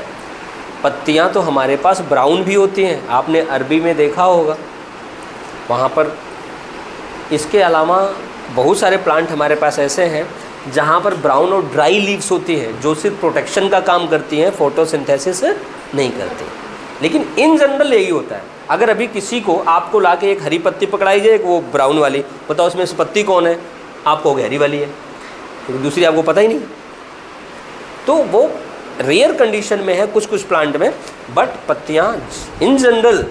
पत्तियाँ तो हमारे पास ब्राउन भी होती हैं, आपने अरबी में देखा होगा, वहाँ पर इसके अलावा बहुत सारे प्लांट हमारे पास ऐसे हैं जहाँ पर ब्राउन और ड्राई लीव्स होती हैं, जो सिर्फ प्रोटेक्शन का काम करती हैं, फोटोसिंथेसिस नहीं करती। लेकिन इन जनरल यही होता है। अगर अभी किसी को आपको लाके एक हरी पत्ती पकड़ाई जाए, एक वो ब्राउन वाली, बताओ उसमें से पत्ती कौन है, आपको हरी वाली है, तो दूसरी आपको पता ही नहीं। तो वो रेयर कंडीशन में है कुछ कुछ प्लांट में, बट पत्तियाँ इन जनरल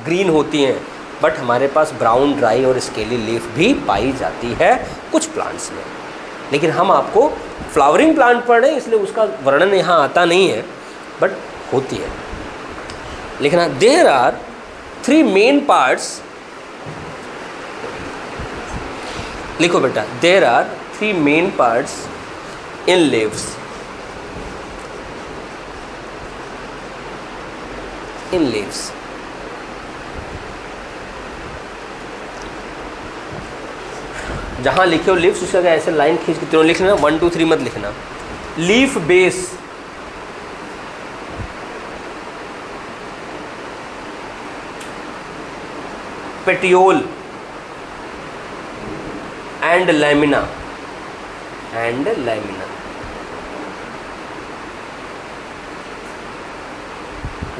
ग्रीन होती हैं, बट हमारे पास ब्राउन, ड्राई और स्केली लीफ भी पाई जाती है कुछ प्लांट्स में। लेकिन हम आपको फ्लावरिंग प्लांट पढ़ रहे हैं इसलिए उसका वर्णन यहाँ आता नहीं है, बट होती है। लिखना, देयर आर 3 मेन पार्ट्स, लिखो बेटा, there are 3 main parts in leaves. In leaves जहाँ लिखे हो लीव्स उसका ऐसे लाइन खींच के तीनों लिखना, 1 2 3 मत लिखना। Leaf base, petiole and lamina,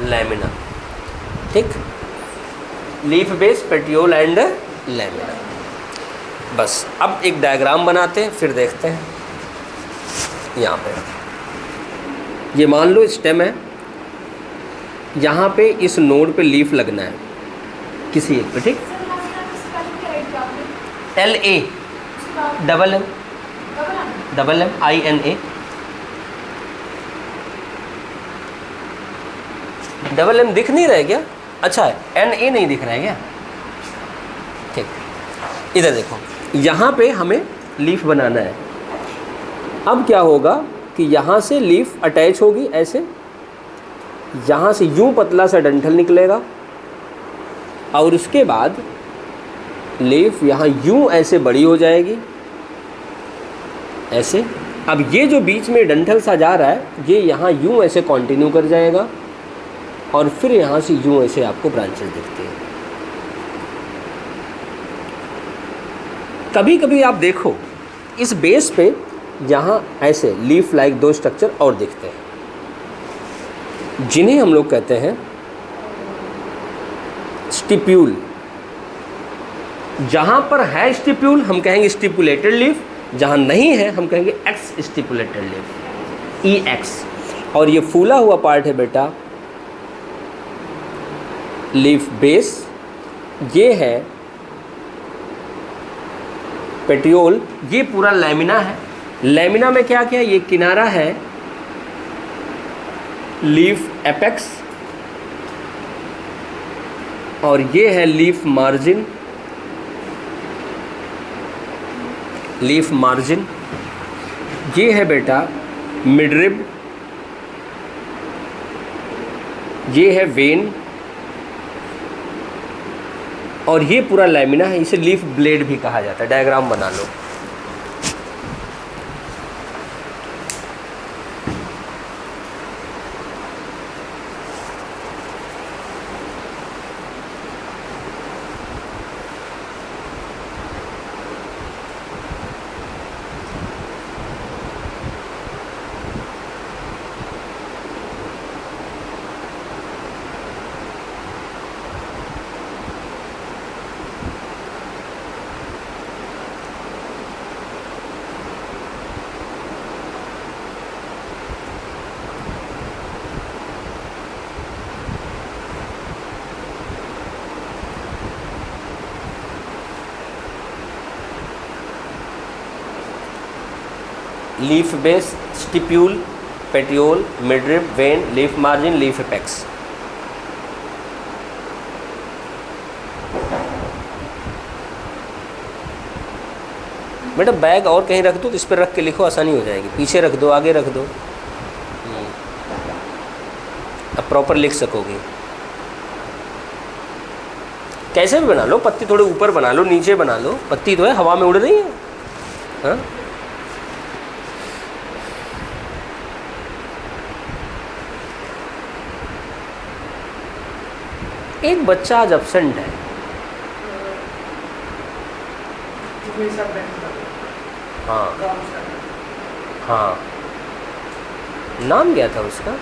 lamina. ठीक, leaf base, petiole and lamina. बस अब एक डायग्राम बनाते हैं, फिर देखते हैं। यहाँ पे ये मान लो स्टेम है, यहाँ पे इस नोड पे लीफ लगना है किसी एक पे। ठीक, LA double M INA, double M दिख नहीं रहा है क्या? अच्छा है, NA नहीं दिख रहा है क्या? ठीक, इधर देखो, यहाँ पे हमें लीफ बनाना है। अब क्या होगा कि यहाँ से लीफ अटैच होगी ऐसे, यहाँ से यूँ पतला सा डंठल निकलेगा और उसके बाद लीफ यहाँ यूँ ऐसे बड़ी हो जाएगी ऐसे। अब ये जो बीच में डंठल सा जा रहा है ये यहाँ यूँ ऐसे कंटिन्यू कर जाएगा और फिर यहाँ से यूँ ऐसे आपको ब्रांचेस दिखती हैं। कभी कभी आप देखो इस बेस पे यहाँ ऐसे लीफ लाइक 2 स्ट्रक्चर और दिखते हैं जिन्हें हम लोग कहते हैं स्टिप्यूल। जहाँ पर है स्टिप्यूल हम कहेंगे स्टिपुलेटेड लीफ, जहाँ नहीं है हम कहेंगे एक्स स्टिपुलेटेड लीफ, EX। और ये फूला हुआ पार्ट है बेटा लीफ बेस, ये है पेटियोल, ये पूरा लैमिना है। लैमिना में क्या क्या, ये किनारा है लीफ एपेक्स और ये है लीफ मार्जिन, लीफ मार्जिन। ये है बेटा मिडरिब ये है वेन और ये पूरा लैमिना है, इसे लीफ ब्लेड भी कहा जाता है। डायग्राम बना लो। Leaf base, stipule, petiole, midrib, vein, leaf margin, leaf apex. बेटा बैग और कहीं रख दो तो इस पर रख के लिखो, आसानी हो जाएगी। पीछे रख दो, आगे रख दो, अब प्रॉपर लिख सकोगे। कैसे भी बना लो, पत्ती थोड़े ऊपर बना लो, नीचे बना लो, पत्ती तो है हवा में उड़ रही है। हाँ, एक बच्चा आज एब्सेंट है। हाँ हाँ, नाम क्या था उसका?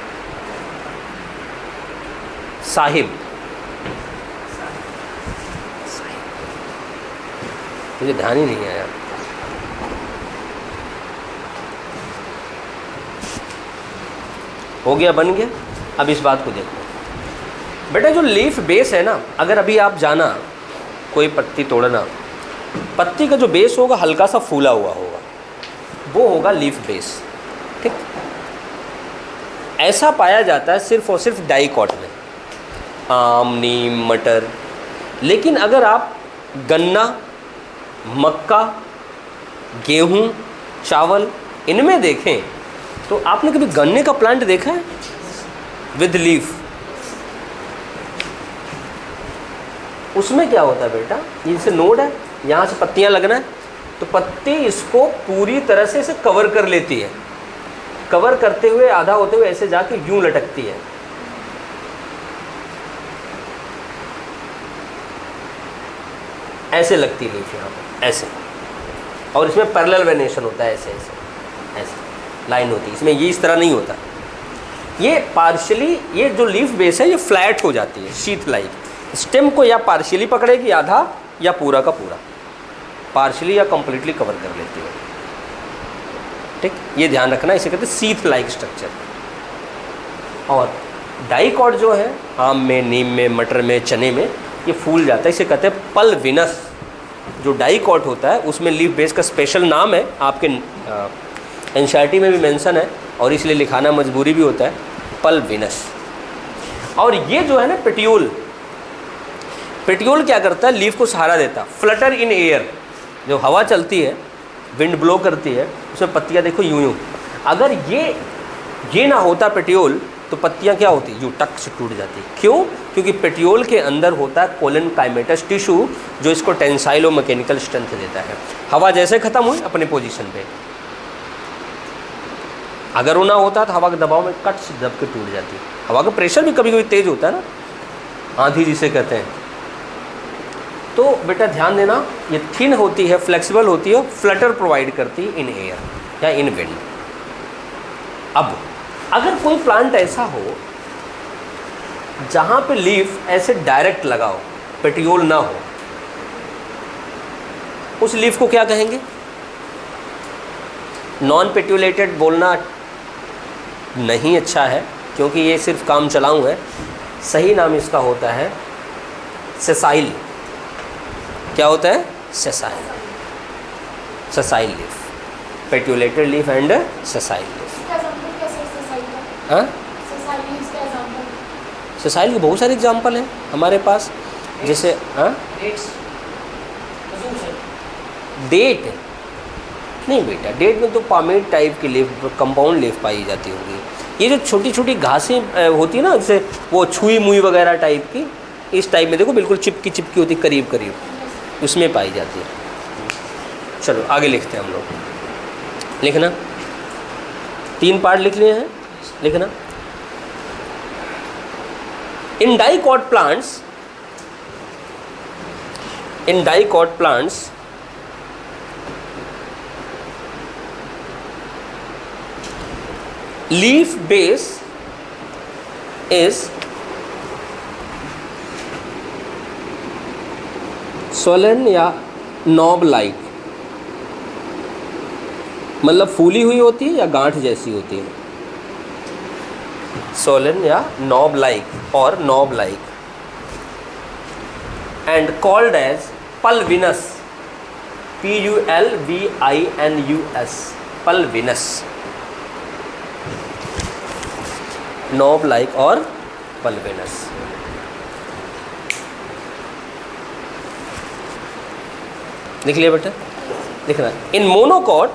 साहिब। मुझे ध्यान ही नहीं आया। हो गया, बन गया। अब इस बात को देखो बेटा, जो लीफ बेस है ना, अगर अभी आप जाना कोई पत्ती तोड़ना, पत्ती का जो बेस होगा हल्का सा फूला हुआ होगा, वो होगा लीफ बेस। ठीक, ऐसा पाया जाता है सिर्फ और सिर्फ डाइकॉट में, आम, नीम, मटर। लेकिन अगर आप गन्ना, मक्का, गेहूँ, चावल, इनमें देखें तो आपने कभी गन्ने का प्लांट देखा है विद लीफ? उसमें क्या होता है बेटा, ये जैसे नोड है, यहाँ से पत्तियाँ लगना है तो पत्ती इसको पूरी तरह से इसे कवर कर लेती है। कवर करते हुए आधा होते हुए ऐसे जाके यूं लटकती है। ऐसे लगती है लीफ यहाँ पर, ऐसे। और इसमें पैरेलल वेनेशन होता है, ऐसे ऐसे ऐसे लाइन होती है। इसमें ये इस तरह नहीं होता। ये पार्शियली, ये जो लीफ बेस है ये फ्लैट हो जाती है, शीथ लाइक। स्टेम को या पार्शियली पकड़ेगी आधा, या पूरा का पूरा, पार्शियली या कंप्लीटली कवर कर लेती है। ठीक, ये ध्यान रखना, इसे कहते हैं सीथ लाइक स्ट्रक्चर। और डाइकॉट जो है आम में, नीम में, मटर में, चने में ये फूल जाता है, इसे कहते हैं पल्विनस। जो डाइकॉट होता है उसमें लीफ बेस का स्पेशल नाम है, आपके एनसीईआरटी में भी मेंशन है और इसलिए लिखाना मजबूरी भी होता है, पल्विनस। और ये जो है ना पेटियोल, पेटियोल क्या करता है, लीफ को सहारा देता, फ्लटर इन एयर। जो हवा चलती है, विंड ब्लो करती है, उसमें पत्तियां देखो यूं यूं। अगर ये ना होता पेटियोल तो पत्तियां क्या होती, यूं टक से टूट जाती। क्यों? क्योंकि पेटियोल के अंदर होता है कोलन काइमेटस टिश्यू, जो इसको टेंसाइलो मैकेनिकल स्ट्रेंथ देता है। हवा जैसे खत्म हुई अपने पोजीशन पे, अगर वो ना होता तो हवा के दबाव में कट से दब के टूट जाती। हवा का प्रेशर भी कभी कभी तेज होता है ना, आंधी जिसे कहते हैं। तो बेटा ध्यान देना, ये थिन होती है, फ्लेक्सिबल होती है, फ्लटर प्रोवाइड करती है इन एयर या इन विंड। अब अगर कोई प्लांट ऐसा हो जहाँ पे लीफ ऐसे डायरेक्ट लगा हो, पेटियोल ना हो, उस लीफ को क्या कहेंगे? नॉन पेट्यूलेटेड बोलना नहीं अच्छा है, क्योंकि ये सिर्फ काम चलाऊं है। सही नाम इसका होता है सेसाइल। क्या होता है? Sessile, sessile leaf, petiolated leaf and sessile leaf. हाँ, सेसाइल के बहुत सारे एग्जाम्पल हैं हमारे पास, जैसे हाँ डेट नहीं बेटा, डेट में तो पामेट टाइप की लीफ, कंपाउंड लीफ पाई जाती होगी। ये जो छोटी छोटी घासें होती है ना, जैसे वो छुई मुई वगैरह टाइप की, इस टाइप में देखो बिल्कुल चिपकी चिपकी होती, करीब करीब उसमें पाई जाती है। चलो आगे लिखते हैं हम लोग। लिखना, 3 पार्ट लिख लिए हैं, लिखना। In dicot plants leaf base is swollen या नॉब लाइक, मतलब फूली हुई होती है या गांठ जैसी होती है, सोलन या नॉब लाइक और knob like, and called as pulvinus, PULVINUS, pulvinus, knob like और पल्विनस। लिख लिया बेटा, लिखना। In monocot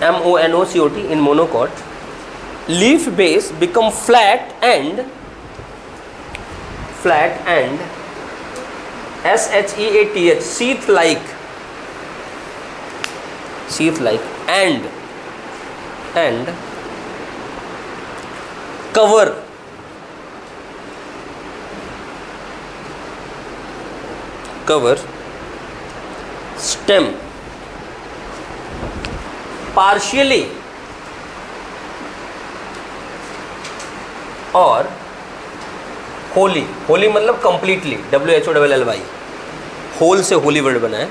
MONOCOT, in monocot, leaf base become flat and SHEATH, sheath like and cover stem partially और होली मतलब completely, WHOLLY, whole से Holi word बना है,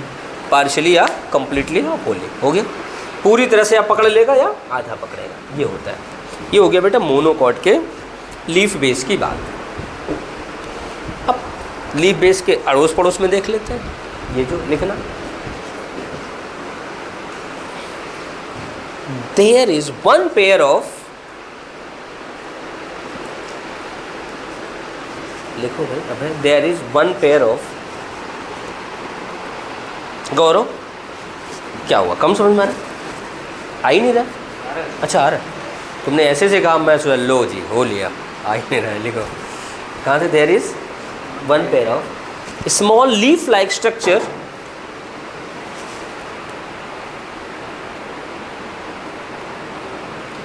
पार्शियली या कंप्लीटली या होली, हो गया। पूरी तरह से या पकड़ लेगा या आधा पकड़ेगा, ये होता है। ये हो गया बेटा मोनोकॉट के लीफ बेस की बात। अब लीफ बेस के अड़ोस पड़ोस में देख लेते हैं, ये जो लिखना, there is one pair of, लिखो भाई, अब है there is one pair of, गौरव क्या हुआ, कम समझ में आ रहा, आ ही नहीं रहा, अच्छा आ रहा है, तुमने ऐसे से कहा, मैं सोचा लो जी हो लिया, आ ही नहीं रहा है, लिखो कहाँ थे, there is one pair of small leaf like structure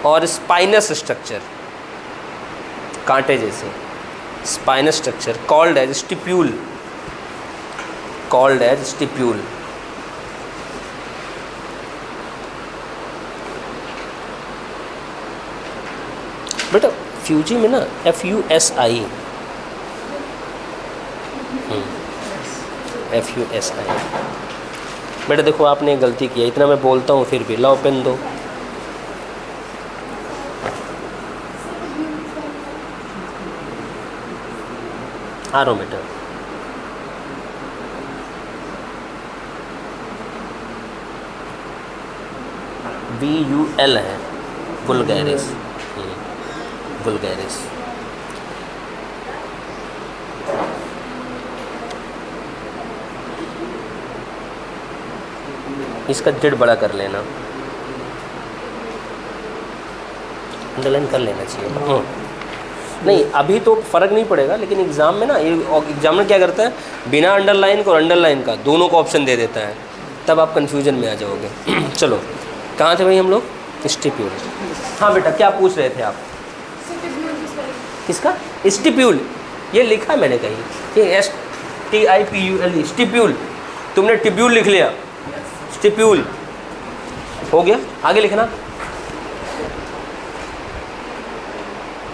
और स्पाइनस स्ट्रक्चर, कांटे जैसे, spinous structure, called as stipule, बेटा फ्यूजी में ना FUSI, FUSI, बेटा देखो आपने गलती किया, इतना मैं बोलता हूँ फिर भी, लाओ पेन दो, आरोमीटर, VUL है, वुल्गैरिस, वुल्गैरिस। इसका जेड बड़ा कर लेना, अंडरलाइन कर लेना चाहिए। नहीं अभी तो फ़र्क नहीं पड़ेगा, लेकिन एग्ज़ाम में ना, ये एग्जामिनर क्या करता है, बिना अंडरलाइन को और अंडरलाइन का दोनों को ऑप्शन दे देता है, तब आप कन्फ्यूजन में आ जाओगे। चलो कहाँ थे भाई हम लोग, स्टिप्यूल। हाँ बेटा क्या पूछ रहे थे आप, किसका स्टिप्यूल, ये लिखा है मैंने कहीं, ये STIPUL, स्टिप्यूल, तुमने टिब्यूल लिख लिया, स्टिप्यूल हो गया। आगे लिखना,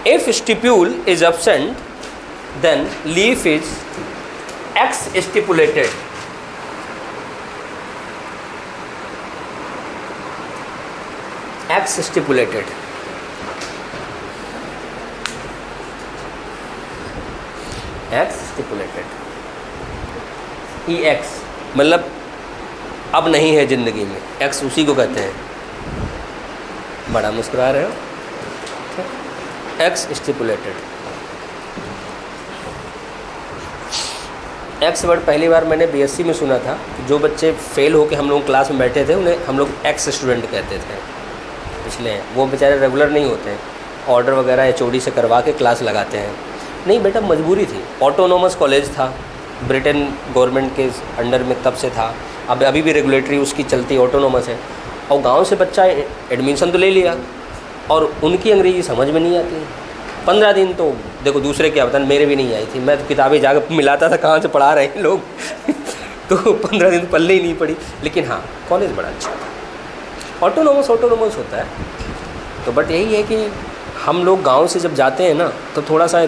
if stipule is absent then leaf is X-stipulated, X-stipulated, X-stipulated, EX मतलब अब नहीं है ज़िंदगी में, X उसी को कहते हैं, बड़ा मुस्कुरा रहे हो, X-stipulated, एक्स वर्ड पहली बार मैंने बीएससी में सुना था कि जो बच्चे फेल होकर हम लोग क्लास में बैठे थे उन्हें हम लोग एक्स स्टूडेंट कहते थे। इसलिए वो बेचारे रेगुलर नहीं होते हैं, ऑर्डर वगैरह एचओडी से करवा के क्लास लगाते हैं। नहीं बेटा, मजबूरी थी। ऑटोनोमस कॉलेज था, ब्रिटेन गवर्नमेंट के अंडर में तब से था। अब अभी भी रेगुलेटरी उसकी चलती, ऑटोनोमस है। और गांव से बच्चा एडमिशन तो ले लिया और उनकी अंग्रेज़ी समझ में नहीं आती। 15 दिन तो देखो दूसरे क्या बताएं, मेरे भी नहीं आई थी। मैं तो किताबें जाकर मिलाता था कहाँ से पढ़ा रहे हैं लोग तो 15 दिन पल्ले ही नहीं पड़ी। लेकिन हाँ, कॉलेज बड़ा अच्छा था। ऑटोनोमस होता है तो, बट यही है कि हम लोग गांव से जब जाते हैं ना तो थोड़ा सा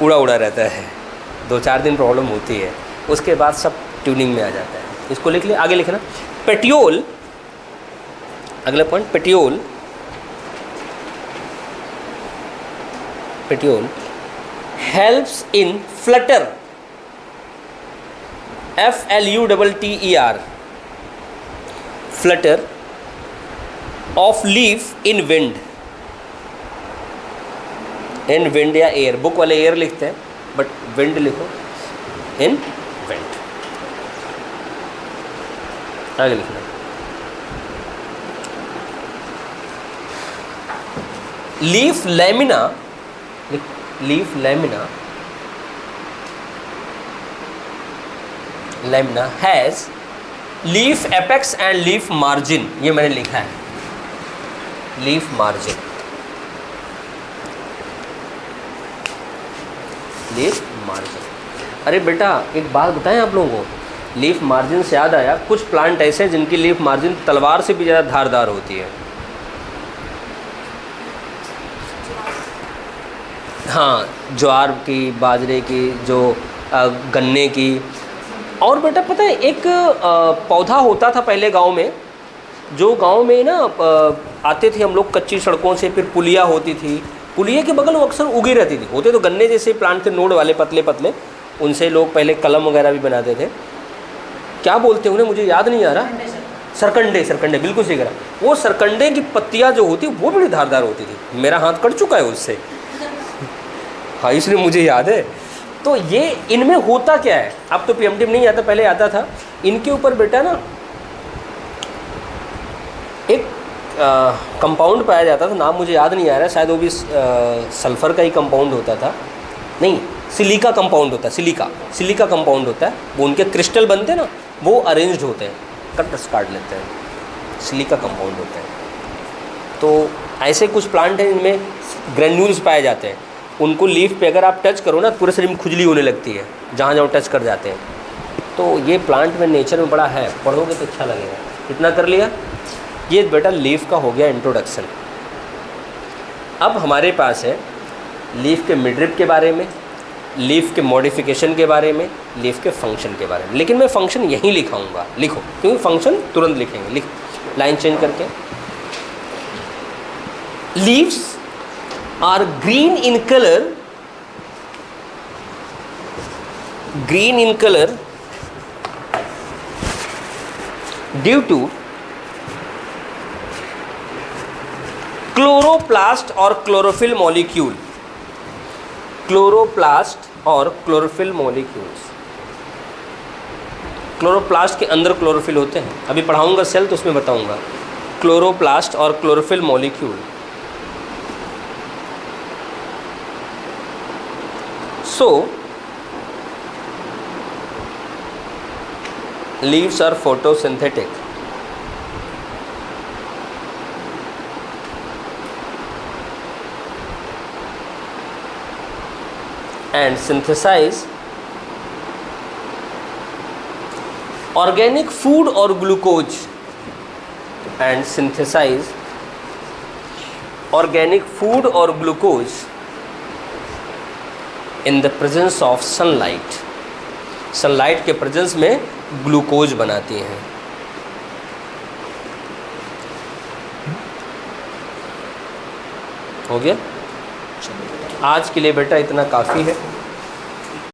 उड़ा रहता है। 2-4 दिन प्रॉब्लम होती है, उसके बाद सब ट्यूनिंग में आ जाता है। इसको लिख ले, आगे लिखना। पेट्योल, अगला point, petiole helps in Flutter, FLUTTER, Flutter of leaf in wind, in wind या एयर। बुक वाले एयर लिखते हैं बट विंड लिखो, इन विंड। आगे लिखना। Leaf lamina, leaf lamina has leaf apex and leaf margin. ये मैंने लिखा है, लीफ मार्जिन, लीफ मार्जिन। अरे बेटा एक बात बताएं आप लोगों को, लीफ मार्जिन से याद आया, कुछ प्लांट ऐसे हैं जिनकी लीफ मार्जिन तलवार से भी ज़्यादा धारदार होती है। हाँ, ज्वार की, बाजरे की, जो गन्ने की। और बेटा पता है एक पौधा होता था पहले गांव में, जो गांव में ना आते थे हम लोग कच्ची सड़कों से, फिर पुलिया होती थी, पुलिये के बगल वो अक्सर उगी रहती थी। होते तो गन्ने जैसे प्लांट थे, नोड वाले पतले पतले, उनसे लोग पहले कलम वगैरह भी बनाते थे। क्या बोलते हैं उन्हें, मुझे याद नहीं आ रहा। सरकंडे, बिल्कुल सही करा। वो सरकंडे की पत्तियाँ जो होती वो बड़ी धारदार होती थी। मेरा हाथ कट चुका है उससे हाँ, इसलिए मुझे याद है। तो ये इनमें होता क्या है, अब तो पीएमटी में नहीं आता, पहले आता था। इनके ऊपर बेटा ना एक कंपाउंड पाया जाता था, नाम मुझे याद नहीं आ रहा, शायद वो भी सल्फ़र का ही कंपाउंड होता था। नहीं, सिलिका कंपाउंड होता है, सिलिका कंपाउंड होता है। वो उनके क्रिस्टल बनते हैं ना, वो अरेंज्ड होते हैं, काट लेते हैं, सिलिका कंपाउंड होता है। तो ऐसे कुछ प्लांट हैं जिनमें ग्रेन्यूल्स पाए जाते हैं। उनको लीफ पे अगर आप टच करो ना, पूरे शरीर में खुजली होने लगती है जहाँ जहाँ टच कर जाते हैं। तो ये प्लांट में नेचर में बड़ा है, पढ़ोगे तो अच्छा लगेगा। इतना कर लिया, ये बेटा लीफ का हो गया इंट्रोडक्शन। अब हमारे पास है लीफ के मिडरिप के बारे में, लीफ के मॉडिफिकेशन के बारे में, लीफ के फंक्शन के बारे में। लेकिन मैं फंक्शन यहीं लिखाऊंगा, लिखो, क्योंकि फंक्शन तुरंत लिखेंगे। लिख, लाइन चेंज करके। Leaves are green in color due to chloroplast or chlorophyll molecule, chloroplast के अंदर क्लोरोफिल होते हैं। अभी पढ़ाऊंगा सेल तो उसमें बताऊंगा। क्लोरोप्लास्ट और chlorophyll molecule. So, leaves are photosynthetic and synthesize organic food or glucose in the presence of sunlight. Sunlight के प्रेजेंस में ग्लूकोज बनाती हैं। हो गया, आज के लिए बेटा इतना काफ़ी है।